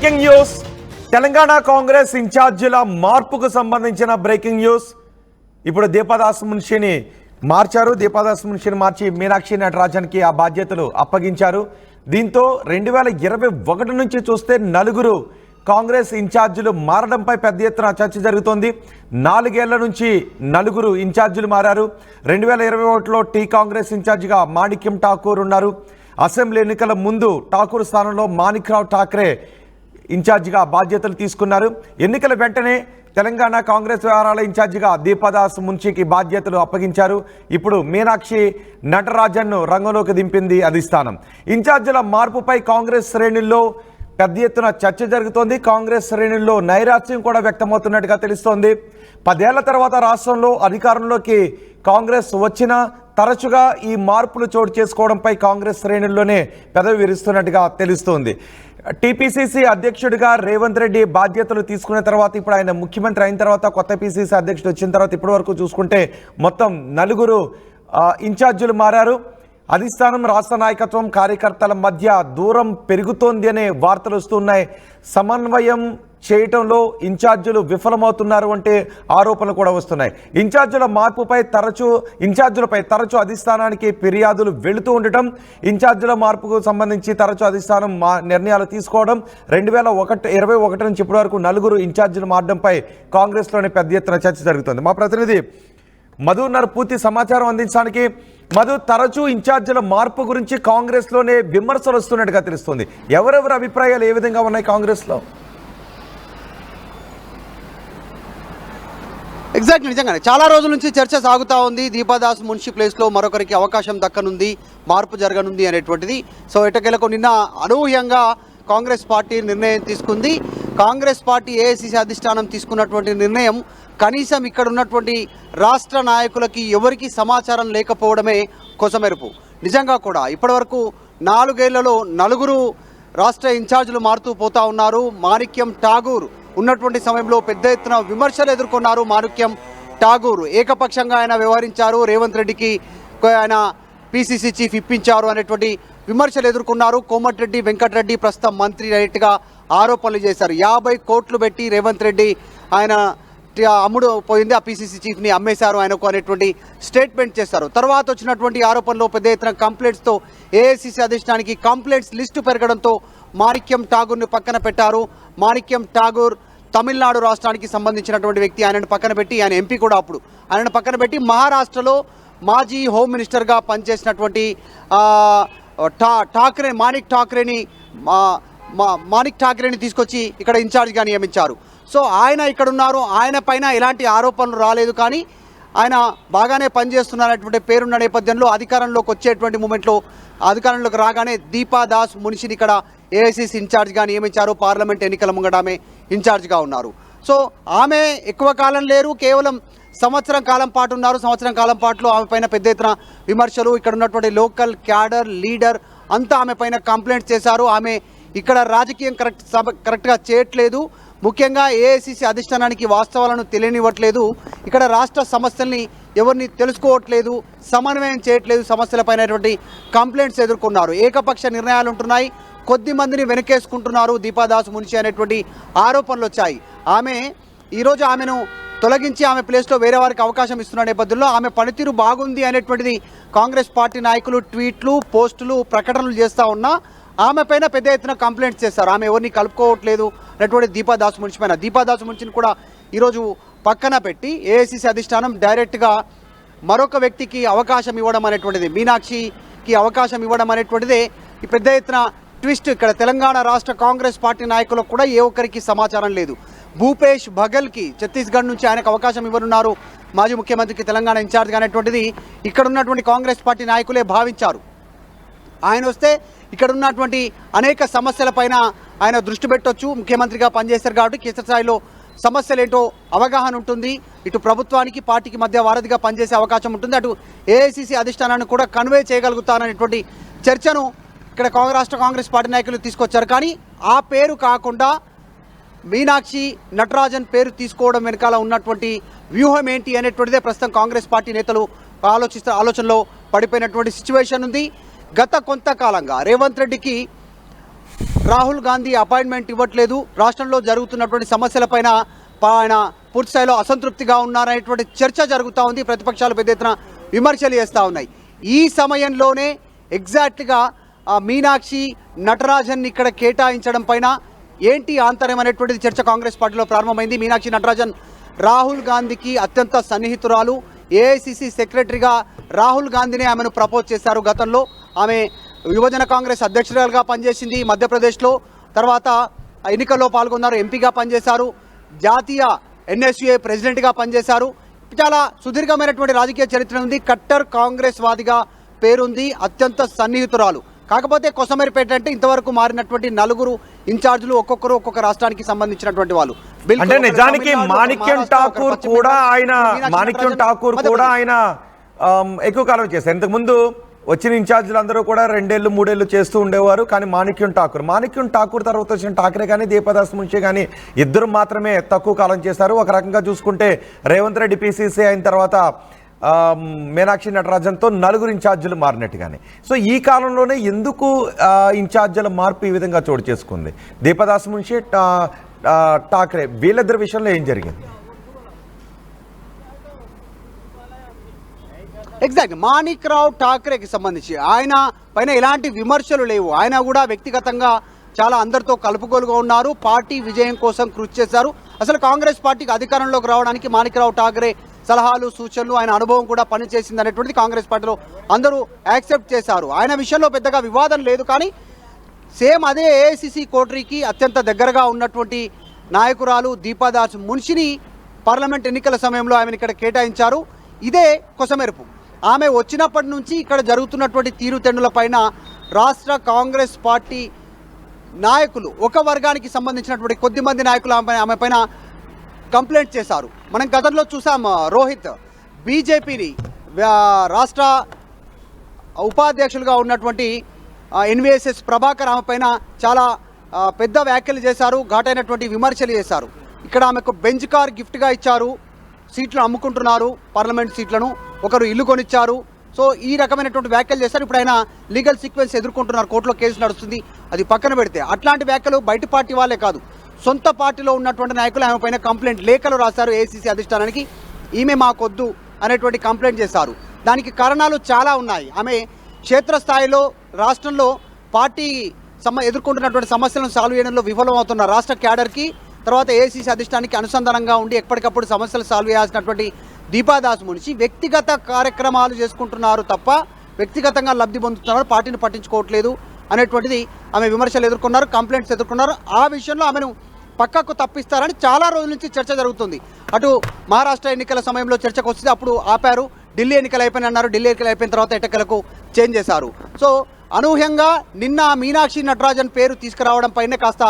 Breaking news Telangana Congress ఇన్ఛార్జీల మార్పుకు సంబంధించిన breaking news. ఇప్పుడు దీపాదాస్ మున్షిని మార్చారు. దీపాదాస్ మున్షిని మార్చి మీనాక్షి నటరాజన్కి ఆ బాధ్యతలు అప్పగించారు. దీంతో 2021 నుంచి చూస్తే నలుగురు కాంగ్రెస్ ఇన్ఛార్జీలు మారడంపై పెద్ద ఎత్తున చర్చ జరుగుతోంది. 4 ఏళ్ల నుంచి నలుగురు ఇన్ఛార్జీలు మారారు. 2021లో టీ కాంగ్రెస్ ఇన్ఛార్జిగా మాణిక్యం ఠాకూర్ ఉన్నారు. అసెంబ్లీ ఎన్నికల ముందు ఠాకూర్ స్థానంలో మాణిక్రావు ఠాక్రే ఇన్ఛార్జిగా బాధ్యతలు తీసుకున్నారు. ఎన్నికల వెంటనే తెలంగాణ కాంగ్రెస్ వ్యవహారాల ఇన్ఛార్జిగా దీపాదాస్ మున్షికి బాధ్యతలు అప్పగించారు. ఇప్పుడు మీనాక్షి నటరాజన్ను రంగంలోకి దింపింది అధిష్టానం. ఇన్ఛార్జీల మార్పుపై కాంగ్రెస్ శ్రేణుల్లో పెద్ద ఎత్తున చర్చ జరుగుతోంది. కాంగ్రెస్ శ్రేణుల్లో నైరాశ్యం కూడా వ్యక్తమవుతున్నట్టుగా తెలుస్తోంది. 10 ఏళ్ల తర్వాత రాష్ట్రంలో అధికారంలోకి కాంగ్రెస్ వచ్చినా తరచుగా ఈ మార్పులు చోటు చేసుకోవడంపై కాంగ్రెస్ శ్రేణుల్లోనే పెదవి విరుస్తున్నట్టుగా తెలుస్తోంది. టీపీసీసీ అధ్యక్షుడిగా రేవంత్ రెడ్డి బాధ్యతలు తీసుకున్న తర్వాత, ఇప్పుడు ఆయన ముఖ్యమంత్రి అయిన తర్వాత, కొత్త పీసీసీ అధ్యక్షుడు వచ్చిన తర్వాత ఇప్పటి వరకు చూసుకుంటే మొత్తం 4 ఇన్ఛార్జీలు మారారు. అధిష్టానం, రాష్ట్ర నాయకత్వం, కార్యకర్తల మధ్య దూరం పెరుగుతోంది అనే వార్తలు వస్తున్నాయి. సమన్వయం చేయటంలో ఇన్ఛార్జీలు విఫలమవుతున్నారు అంటే ఆరోపణలు కూడా వస్తున్నాయి. ఇన్ఛార్జీలపై తరచూ అధిష్టానానికి ఫిర్యాదులు వెళుతూ ఉండటం, ఇన్ఛార్జీల మార్పుకు సంబంధించి తరచూ అధిష్టానం నిర్ణయాలు తీసుకోవడం, 2021 నుంచి ఇప్పటి వరకు 4 ఇన్ఛార్జీలు మారడంపై కాంగ్రెస్లోనే పెద్ద ఎత్తున చర్చ జరుగుతుంది. మా ప్రతినిధి మధు ఉన్నారు పూర్తి సమాచారం అందించడానికి. మధు, తరచూ ఇన్ఛార్జీల మార్పు గురించి కాంగ్రెస్లోనే విమర్శలు వస్తున్నట్టుగా తెలుస్తుంది. ఎవరెవరి అభిప్రాయాలు ఏ విధంగా ఉన్నాయి కాంగ్రెస్లో? ఎగ్జాక్ట్లీ, నిజంగానే చాలా రోజుల నుంచి చర్చ సాగుతూ ఉంది. దీపాదాస్ మున్షి ప్లేస్లో మరొకరికి అవకాశం దక్కనుంది, మార్పు జరగనుంది అనేటువంటిది. సో ఎటకెలకు నిన్న అనూహ్యంగా కాంగ్రెస్ పార్టీ నిర్ణయం తీసుకుంది. కాంగ్రెస్ పార్టీ ఏఐసీసీ అధిష్టానం తీసుకున్నటువంటి నిర్ణయం కనీసం ఇక్కడ ఉన్నటువంటి రాష్ట్ర నాయకులకి ఎవరికి సమాచారం లేకపోవడమే కొసమెరుపు. నిజంగా కూడా ఇప్పటివరకు 4 ఏళ్లలో 4 రాష్ట్ర ఇన్ఛార్జీలు మారుతూ పోతా ఉన్నారు. మాణిక్యం ఠాగూర్ ఉన్నటువంటి సమయంలో పెద్ద ఎత్తున విమర్శలు ఎదుర్కొన్నారు. మాణిక్యం ఠాగూర్ ఏకపక్షంగా ఆయన వ్యవహరించారు, రేవంత్ రెడ్డికి ఆయన పీసీసీ చీఫ్ ఇప్పించారు అనేటువంటి విమర్శలు ఎదుర్కొన్నారు. కోమటిరెడ్డి వెంకటరెడ్డి ప్రస్తుతం మంత్రి డైరెక్ట్గా ఆరోపణలు చేశారు. 50 కోట్లు పెట్టి రేవంత్ రెడ్డి ఆయన అమ్ముడు పోయింది, ఆ పీసీసీ చీఫ్ని అమ్మేశారు ఆయనకు అనేటువంటి స్టేట్మెంట్ చేశారు. తర్వాత వచ్చినటువంటి ఆరోపణలో పెద్ద ఎత్తున కంప్లైంట్స్తో ఏఐసీసీ అధిష్టానానికి కంప్లైంట్స్ లిస్టు పెరగడంతో మాణిక్యం ఠాగూర్ని పక్కన పెట్టారు. మాణిక్యం ఠాగూర్ తమిళనాడు రాష్ట్రానికి సంబంధించినటువంటి వ్యక్తి. ఆయనను పక్కన పెట్టి, ఆయన ఎంపీ కూడా అప్పుడు, ఆయనను పక్కన పెట్టి మహారాష్ట్రలో మాజీ హోమ్ మినిస్టర్గా పనిచేసినటువంటి మాణిక్ ఠాక్రేని తీసుకొచ్చి ఇక్కడ ఇన్ఛార్జ్గా నియమించారు. సో ఆయన ఇక్కడ ఉన్నారు, ఆయన పైన ఎలాంటి ఆరోపణలు రాలేదు, కానీ ఆయన బాగానే పనిచేస్తున్నారనేటువంటి పేరున్న నేపథ్యంలో అధికారంలోకి వచ్చేటువంటి మూమెంట్లో అధికారంలోకి రాగానే దీపాదాస్ మున్షిని ఇక్కడ ఏఐసీసీ ఇన్ఛార్జ్గా నియమించారు. పార్లమెంట్ ఎన్నికల ముంగట ఆమె ఇన్ఛార్జ్గా ఉన్నారు. సో ఆమె ఎక్కువ కాలం లేరు, కేవలం సంవత్సరం కాలం పాటు ఉన్నారు. సంవత్సరం కాలం పాటులో ఆమె పైన పెద్ద ఎత్తున విమర్శలు, ఇక్కడ ఉన్నటువంటి లోకల్ క్యాడర్ లీడర్ అంతా ఆమె పైన కంప్లైంట్స్ చేశారు. ఆమె ఇక్కడ రాజకీయం కరెక్ట్గా చేయట్లేదు, ముఖ్యంగా ఏఐసీసీ అధిష్టానానికి వాస్తవాలను తెలియనివ్వట్లేదు, ఇక్కడ రాష్ట్ర సమస్యల్ని ఎవరిని తెలుసుకోవట్లేదు, సమన్వయం చేయట్లేదు, సమస్యలపైనటువంటి కంప్లైంట్స్ ఎదుర్కొన్నారు. ఏకపక్ష నిర్ణయాలు ఉంటున్నాయి, కొద్ది మందిని వెనకేసుకుంటున్నారు దీపాదాస్ మున్షి అనేటువంటి ఆరోపణలు వచ్చాయి. ఈరోజు ఆమెను తొలగించి ఆమె ప్లేస్లో వేరే వారికి అవకాశం ఇస్తున్న నేపథ్యంలో ఆమె పనితీరు బాగుంది అనేటువంటిది కాంగ్రెస్ పార్టీ నాయకులు ట్వీట్లు, పోస్టులు, ప్రకటనలు చేస్తూ ఉన్నా ఆమె పైన పెద్ద ఎత్తున కంప్లైంట్స్ చేస్తారు. ఆమె ఎవరిని కలుపుకోవట్లేదు అనేటువంటి దీపాదాస్ మున్షి పైన. దీపాదాస్ మున్షిని కూడా ఈరోజు పక్కన పెట్టి ఏఐసీసీ అధిష్టానం డైరెక్ట్గా మరొక వ్యక్తికి అవకాశం ఇవ్వడం అనేటువంటిది, మీనాక్షికి అవకాశం ఇవ్వడం అనేటువంటిదే ఈ పెద్ద ఎత్తున ట్విస్ట్. ఇక్కడ తెలంగాణ రాష్ట్ర కాంగ్రెస్ పార్టీ నాయకులకు కూడా ఏ ఒక్కరికి సమాచారం లేదు. భూపేష్ బఘెల్కి ఛత్తీస్గఢ్ నుంచి ఆయనకు అవకాశం ఇవ్వనున్నారు, మాజీ ముఖ్యమంత్రికి తెలంగాణ ఇన్ఛార్జ్గా అనేటువంటిది ఇక్కడ ఉన్నటువంటి కాంగ్రెస్ పార్టీ నాయకులే భావించారు. ఆయన వస్తే ఇక్కడ ఉన్నటువంటి అనేక సమస్యలపైన ఆయన దృష్టి పెట్టొచ్చు, ముఖ్యమంత్రిగా పనిచేశారు కాబట్టి క్షేత్రస్థాయిలో సమస్యలు ఏంటో అవగాహన ఉంటుంది, ఇటు ప్రభుత్వానికి పార్టీకి మధ్య వారధిగా పనిచేసే అవకాశం ఉంటుంది, అటు ఏఐసీసీ అధిష్టానాన్ని కూడా కన్వే చేయగలుగుతారనేటువంటి చర్చను ఇక్కడ రాష్ట్ర కాంగ్రెస్ పార్టీ నాయకులు తీసుకొచ్చారు. కానీ ఆ పేరు కాకుండా మీనాక్షి నటరాజన్ పేరు తీసుకోవడం వెనకాల ఉన్నటువంటి వ్యూహం ఏంటి అనేటువంటిదే ప్రస్తుతం కాంగ్రెస్ పార్టీ నేతలు ఆలోచనలో పడిపోయినటువంటి సిచ్యువేషన్ ఉంది. గత కొంతకాలంగా రేవంత్ రెడ్డికి రాహుల్ గాంధీ అపాయింట్మెంట్ ఇవ్వట్లేదు, రాష్ట్రంలో జరుగుతున్నటువంటి సమస్యలపైన ఆయన పూర్తిస్థాయిలో అసంతృప్తిగా ఉన్నారనేటువంటి చర్చ జరుగుతూ ఉంది. ప్రతిపక్షాలు పెద్ద ఎత్తున విమర్శలు చేస్తూ ఉన్నాయి. ఈ సమయంలోనే ఎగ్జాక్ట్గా మీనాక్షి నటరాజన్ ఇక్కడ కేటాయించడం పైన ఏంటి ఆంతర్యం అనేటువంటిది చర్చ కాంగ్రెస్ పార్టీలో ప్రారంభమైంది. మీనాక్షి నటరాజన్ రాహుల్ గాంధీకి అత్యంత సన్నిహితురాలు. ఏఐసిసి సెక్రటరీగా రాహుల్ గాంధీనే ఆమెను ప్రపోజ్ చేశారు. గతంలో ఆమె యువజన కాంగ్రెస్ అధ్యక్షురాలుగా పనిచేసింది మధ్యప్రదేశ్లో. తర్వాత ఎన్నికల్లో పాల్గొన్నారు, ఎంపీగా పనిచేశారు, జాతీయ ఎన్ఎస్యుఏ ప్రెసిడెంట్గా పనిచేశారు. చాలా సుదీర్ఘమైనటువంటి రాజకీయ చరిత్ర ఉంది. కట్టర్ కాంగ్రెస్ వాదిగా పేరుంది, అత్యంత సన్నిహితురాలు. కాకపోతే కొసమెరిపేట అంటే ఇంతవరకు మారినటువంటి నలుగురు ఇన్ఛార్జీలు ఒక్కొక్కరు ఒక్కొక్క రాష్ట్రానికి సంబంధించినటువంటి వాళ్ళు. అంటే నిజానికి మాణిక్యం ఠాకూర్ కూడా ఆయన ఎక్కువ కాలం చేశారు. ఇంతకుముందు వచ్చిన ఇన్ఛార్జీలు అందరూ కూడా 2 ఏళ్ళు 3 ఏళ్ళు చేస్తూ ఉండేవారు. కానీ మాణిక్యం ఠాకూర్ తర్వాత వచ్చిన ఠాకరే కానీ దీపాదాస్ మున్షి కానీ ఇద్దరు మాత్రమే తక్కువ కాలం చేశారు. ఒక రకంగా చూసుకుంటే రేవంత్ రెడ్డి పిసిసి అయిన తర్వాత మీనాక్షి నటరాజన్తో 4 ఇన్ఛార్జీలు మారినట్టుగానే. సో ఈ కాలంలోనే ఎందుకు ఇన్ఛార్జీల మార్పు ఈ విధంగా చోటు చేసుకుంది? దీపాదాస్ మున్షి ఠాకరే వీళ్ళిద్దరి విషయంలో ఏం జరిగింది? ఎగ్జాక్ట్ మాణిక్ రావు ఠాకరేకి సంబంధించి ఆయన పైన ఎలాంటి విమర్శలు లేవు. ఆయన కూడా వ్యక్తిగతంగా చాలా అందరితో కలుపుకోలుగా ఉన్నారు. పార్టీ విజయం కోసం కృషి చేశారు. అసలు కాంగ్రెస్ పార్టీకి అధికారంలోకి రావడానికి మాణిక్ రావు ఠాకరే సలహాలు సూచనలు, ఆయన అనుభవం కూడా పనిచేసింది అనేటువంటిది కాంగ్రెస్ పార్టీలో అందరూ యాక్సెప్ట్ చేశారు. ఆయన విషయంలో పెద్దగా వివాదం లేదు. కానీ సేమ్ అదే ఏఐసిసి కోటరీకి అత్యంత దగ్గరగా ఉన్నటువంటి నాయకురాలు దీపాదాస్ మున్షిని పార్లమెంట్ ఎన్నికల సమయంలో ఆమెను ఇక్కడ కేటాయించారు. ఇదే కొసమెరుపు. ఆమె వచ్చినప్పటి నుంచి ఇక్కడ జరుగుతున్నటువంటి తీరుతెన్నుల పైన రాష్ట్ర కాంగ్రెస్ పార్టీ నాయకులు, ఒక వర్గానికి సంబంధించినటువంటి కొద్దిమంది నాయకులు ఆమె పైన కంప్లైంట్ చేశారు. మనం గతంలో చూసాం, రోహిత్ బీజేపీని రాష్ట్ర ఉపాధ్యక్షులుగా ఉన్నటువంటి ఎన్విఎస్ఎస్ ప్రభాకర్ ఆమె పైన చాలా పెద్ద వ్యాఖ్యలు చేశారు, ఘాటైనటువంటి విమర్శలు చేశారు. ఇక్కడ ఆమెకు బెంచ్ కార్ గిఫ్ట్గా ఇచ్చారు, సీట్లు అమ్ముకుంటున్నారు, పార్లమెంట్ సీట్లను, ఒకరు ఇల్లు కొనిచ్చారు. సో ఈ రకమైనటువంటి వ్యాఖ్యలు చేశారు. ఇప్పుడు ఆయన లీగల్ సీక్వెన్స్ ఎదుర్కొంటున్నారు, కోర్టులో కేసు నడుస్తుంది. అది పక్కన పెడితే అట్లాంటి వ్యాఖ్యలు బయట పార్టీ వాళ్ళే కాదు, సొంత పార్టీలో ఉన్నటువంటి నాయకులు ఆమె పైన కంప్లైంట్ లేఖలు రాశారు ఏఐసిసి అధిష్టానానికి. ఈమె మాకొద్దు అనేటువంటి కంప్లైంట్ చేశారు. దానికి కారణాలు చాలా ఉన్నాయి. ఆమె క్షేత్రస్థాయిలో రాష్ట్రంలో పార్టీ ఎదుర్కొంటున్నటువంటి సమస్యలను సాల్వ్ చేయడంలో విఫలమవుతున్న రాష్ట్ర క్యాడర్కి, తర్వాత ఏఐసిసి అధిష్టానానికి అనుసంధానంగా ఉండి ఎప్పటికప్పుడు సమస్యలు సాల్వ్ చేయాల్సినటువంటి దీపాదాస్ మున్షి వ్యక్తిగత కార్యక్రమాలు చేసుకుంటున్నారు తప్ప వ్యక్తిగతంగా లబ్ధి పొందుతున్నారు, పార్టీని పట్టించుకోవట్లేదు అనేటువంటిది ఆమె విమర్శలు ఎదుర్కొన్నారు, కంప్లైంట్స్ ఎదుర్కొన్నారు. ఆ విషయంలో ఆమెను పక్కకు తప్పిస్తారని చాలా రోజుల నుంచి చర్చ జరుగుతుంది. అటు మహారాష్ట్ర ఎన్నికల సమయంలో చర్చకు వస్తే అప్పుడు ఆపారు, ఢిల్లీ ఎన్నికలు అయిపోయిన అన్నారు, ఢిల్లీ ఎన్నికలు అయిపోయిన తర్వాత ఎన్నికలకు చేంజ్ చేశారు. సో అనూహ్యంగా నిన్న మీనాక్షి నటరాజన్ పేరు తీసుకురావడం పైనే కాస్త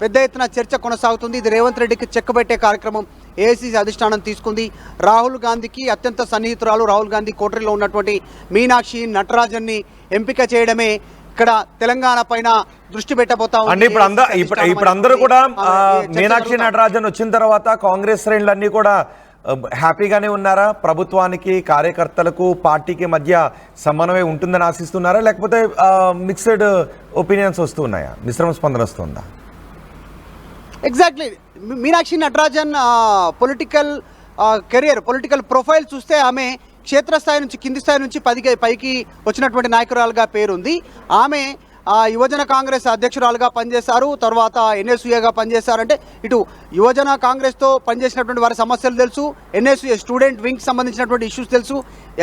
పెద్ద ఎత్తున చర్చ కొనసాగుతుంది. ఇది రేవంత్ రెడ్డికి చెక్ పెట్టే కార్యక్రమం ఏఐసిసి అధిష్టానం తీసుకుంది. రాహుల్ గాంధీకి అత్యంత సన్నిహితురాలు, రాహుల్ గాంధీ కోటరీలో ఉన్నటువంటి మీనాక్షి నటరాజన్ని ఎంపిక చేయడమే ఇక్కడ తెలంగాణ పైన దృష్టి పెట్టబోతా ఉంది. ఇప్పుడు అందరూ కూడా మీనాక్షి నటరాజన్ వచ్చిన తర్వాత కాంగ్రెస్ శ్రేణులన్నీ కూడా హ్యాపీగానే ఉన్నారా? ప్రభుత్వానికి, కార్యకర్తలకు, పార్టీకి మధ్య సమన్వయం ఉంటుందని ఆశిస్తున్నారా, లేకపోతే మిక్స్డ్ ఒపీనియన్స్ వస్తున్నాయా, మిశ్రమ స్పందన వస్తుందా? Exactly Meenakshi Natarajan political career, political profile చూస్తే ఆమె క్షేత్రస్థాయి నుంచి, కింది స్థాయి నుంచి పైకి వచ్చినటువంటి నాయకురాలుగా పేరుంది. ఆమె యువజన కాంగ్రెస్ అధ్యక్షురాలుగా పనిచేశారు, తర్వాత ఎన్ఎస్యుఏగా పనిచేశారంటే ఇటు యువజన కాంగ్రెస్తో పనిచేసినటువంటి వారి సమస్యలు తెలుసు, ఎన్ఎస్యుఏ స్టూడెంట్ వింగ్కి సంబంధించినటువంటి ఇష్యూస్ తెలుసు,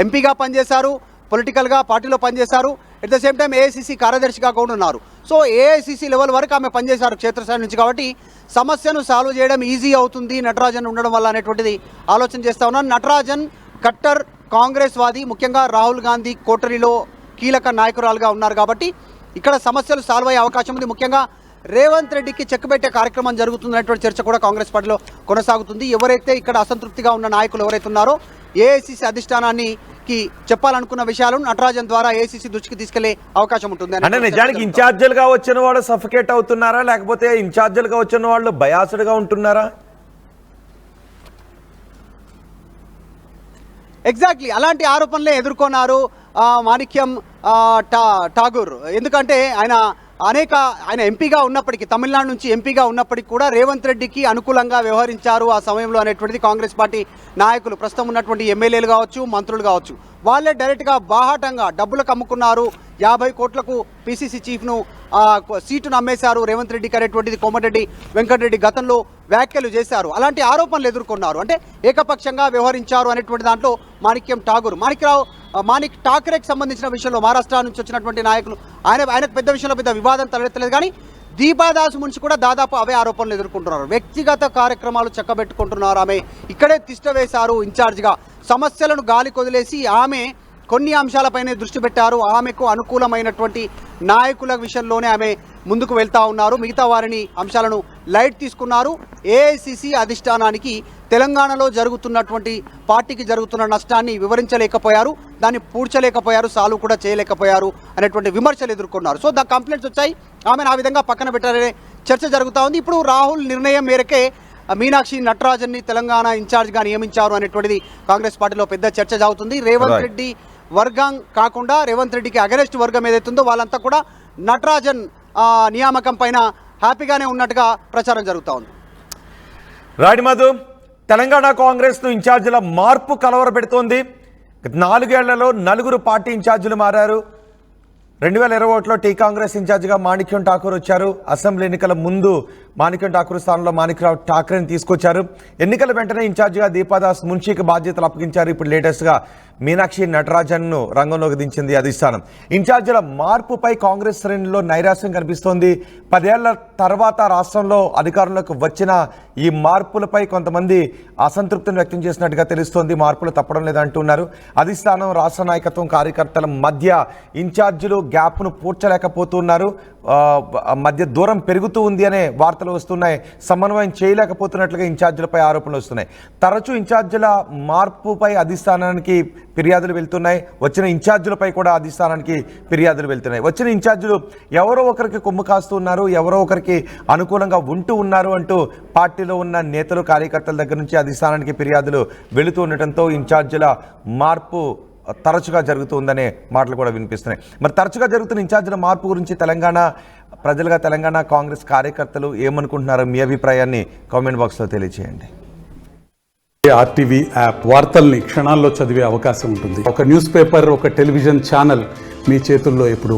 ఎంపీగా పనిచేశారు, పొలిటికల్గా పార్టీలో పనిచేశారు, at the same time AICC కార్యదర్శిగా కూడా ఉన్నారు. సో ఏఐసిసి లెవెల్ వరకు ఆమె పనిచేశారు క్షేత్రస్థాయి నుంచి. కాబట్టి సమస్యను సాల్వ్ చేయడం ఈజీ అవుతుంది నటరాజన్ ఉండడం వల్ల అనేటువంటిది ఆలోచన చేస్తా ఉన్నాను. నటరాజన్ కట్టర్ కాంగ్రెస్ వాది, ముఖ్యంగా రాహుల్ గాంధీ కోటరీలో కీలక నాయకురాలుగా ఉన్నారు. కాబట్టి ఇక్కడ సమస్యలు సాల్వ్ అయ్యే అవకాశం ఉంది. ముఖ్యంగా రేవంత్ రెడ్డికి చెక్ పెట్టే కార్యక్రమం జరుగుతున్నటువంటి చర్చ కూడా కాంగ్రెస్ పార్టీలో కొనసాగుతుంది. ఎవరైతే ఇక్కడ అసంతృప్తిగా ఉన్న నాయకులు ఎవరైతే ఉన్నారో ఏఐసిసి అధిష్టానానికి చెప్పాలనుకున్న విషయాలను నటరాజన్ ద్వారా ఏఐసిసి దృష్టికి తీసుకెళ్లే అవకాశం ఉంటుంది. అంటే నిజానికి ఇన్ఛార్జీలుగా వచ్చిన వాళ్ళు సఫికేట్ అవుతున్నారా, లేకపోతే ఇన్ఛార్జీలుగా వచ్చిన వాళ్ళు బయాస్డ్గా ఉంటున్నారా? ఎగ్జాక్ట్లీ అలాంటి ఆరోపణలే ఎదుర్కొన్నారు మాణిక్యం ఠాగూర్. ఎందుకంటే ఆయన ఆయన ఎంపీగా ఉన్నప్పటికీ, తమిళనాడు నుంచి ఎంపీగా ఉన్నప్పటికీ కూడా రేవంత్ రెడ్డికి అనుకూలంగా వ్యవహరించారు ఆ సమయంలో అనేటువంటిది కాంగ్రెస్ పార్టీ నాయకులు, ప్రస్తుతం ఉన్నటువంటి ఎమ్మెల్యేలు కావచ్చు, మంత్రులు కావచ్చు, వాళ్ళే డైరెక్ట్గా బాహాటంగా డబ్బులకు అమ్ముకున్నారు, 50 కోట్లకు పీసీసీ చీఫ్ను సీటును అమ్మేశారు రేవంత్ రెడ్డికి అనేటువంటిది కోమటిరెడ్డి వెంకటరెడ్డి గతంలో వ్యాఖ్యలు చేశారు. అలాంటి ఆరోపణలు ఎదుర్కొన్నారు. అంటే ఏకపక్షంగా వ్యవహరించారు అనేటువంటి దాంట్లో మాణిక్ ఠాకరేకి సంబంధించిన విషయంలో మహారాష్ట్ర నుంచి వచ్చినటువంటి నాయకులు ఆయనకు పెద్ద విషయంలో పెద్ద వివాదం తలెత్తలేదు. కానీ దీపాదాస్ మున్షి కూడా దాదాపు అవే ఆరోపణలు ఎదుర్కొంటున్నారు. వ్యక్తిగత కార్యక్రమాలు చక్కబెట్టుకుంటున్నారు. ఆమె ఇక్కడే తిష్ట వేశారు ఇన్ఛార్జిగా, సమస్యలను గాలి కొదిలేసి ఆమె కొన్ని అంశాలపైనే దృష్టి పెట్టారు. ఆమెకు అనుకూలమైనటువంటి నాయకుల విషయంలోనే ఆమె ముందుకు వెళ్తా ఉన్నారు. మిగతా వారిని అంశాలను లైట్ తీసుకున్నారు. ఏఐసిసి అధిష్టానానికి తెలంగాణలో జరుగుతున్నటువంటి పార్టీకి జరుగుతున్న నష్టాన్ని వివరించలేకపోయారు, దాన్ని పూడ్చలేకపోయారు, సాల్వ్ కూడా చేయలేకపోయారు అనేటువంటి విమర్శలు ఎదుర్కొన్నారు. సో దా కంప్లైంట్స్ వచ్చాయి, ఆమెను ఆ విధంగా పక్కన పెట్టారనే చర్చ జరుగుతూ ఉంది. ఇప్పుడు రాహుల్ నిర్ణయం మేరకే మీనాక్షి నటరాజన్ని తెలంగాణ ఇన్ఛార్జ్గా నియమించారు అనేటువంటిది కాంగ్రెస్ పార్టీలో పెద్ద చర్చ సాగుతుంది. రేవంత్ రెడ్డి వర్గం కాకుండా రేవంత్ రెడ్డికి అగెనెస్ట్ వర్గం ఏదైతుందో వాళ్ళంతా కూడా నటరాజన్ నియామకం పైన హ్యాపీగానే ఉన్నట్టుగా ప్రచారం జరుగుతూ ఉంది. రాడి మధు, తెలంగాణ కాంగ్రెస్ను ఇన్ఛార్జీల మార్పు కలవరపెడుతోంది. 4 ఏళ్లలో 4 పార్టీ ఇన్ఛార్జీలు మారారు. 2021లో టీ కాంగ్రెస్ ఇన్ఛార్జిగా మాణిక్యం ఠాకూర్ వచ్చారు. అసెంబ్లీ ఎన్నికల ముందు మాణిక్యం ఠాకూర్ స్థానంలో మాణిక్రావు ఠాకరేని తీసుకొచ్చారు. ఎన్నికల వెంటనే ఇన్ఛార్జిగా దీపాదాస్ మున్షికి బాధ్యతలు అప్పగించారు. ఇప్పుడు లేటెస్ట్గా మీనాక్షి నటరాజన్ను రంగంలోకి దించింది అధిష్టానం. ఇన్ఛార్జీల మార్పుపై కాంగ్రెస్ శ్రేణుల్లో నైరాశ్యం కనిపిస్తోంది. 10 ఏళ్ల తర్వాత రాష్ట్రంలో అధికారంలోకి వచ్చిన ఈ మార్పులపై కొంతమంది అసంతృప్తిని వ్యక్తం చేసినట్టుగా తెలుస్తోంది. మార్పులు తప్పడం లేదంటున్నారు. అధిష్టానం, రాష్ట్ర నాయకత్వం, కార్యకర్తల మధ్య ఇన్ఛార్జీలు గ్యాప్ను పూడ్చలేకపోతున్నారు. మధ్య దూరం పెరుగుతూ ఉంది అనే వార్తలు వస్తున్నాయి. సమన్వయం చేయలేకపోతున్నట్లుగా ఇన్ఛార్జీలపై ఆరోపణలు వస్తున్నాయి. తరచూ ఇన్ఛార్జీల మార్పుపై అధిష్టానానికి ఫిర్యాదులు వెళ్తున్నాయి. వచ్చిన ఇన్ఛార్జీలపై కూడా అధిష్టానానికి ఫిర్యాదులు వెళ్తున్నాయి. వచ్చిన ఇన్ఛార్జీలు ఎవరో ఒకరికి కొమ్ము కాస్తూ ఉన్నారు, ఎవరో ఒకరికి అనుకూలంగా ఉంటూ ఉన్నారు అంటూ పార్టీలో ఉన్న నేతలు, కార్యకర్తల దగ్గర నుంచి అధిష్టానానికి ఫిర్యాదులు వెళుతూ ఉండటంతో ఇన్ఛార్జీల మార్పు తరచుగా జరుగుతుందనే మాటలు కూడా వినిపిస్తున్నాయి. మరి తరచుగా జరుగుతున్న ఇన్ఛార్జీల మార్పు గురించి తెలంగాణ కాంగ్రెస్ కార్యకర్తలు ఏమనుకుంటున్నారో మీ అభిప్రాయాన్ని కామెంట్ బాక్స్లో తెలియజేయండి. ఆర్టీవీ యాప్ వార్తల్ని క్షణాల్లో చదివే అవకాశం ఉంటుంది. ఒక న్యూస్ పేపర్, ఒక టెలివిజన్ ఛానల్ మీ చేతుల్లో ఎప్పుడు ఉంటుంది.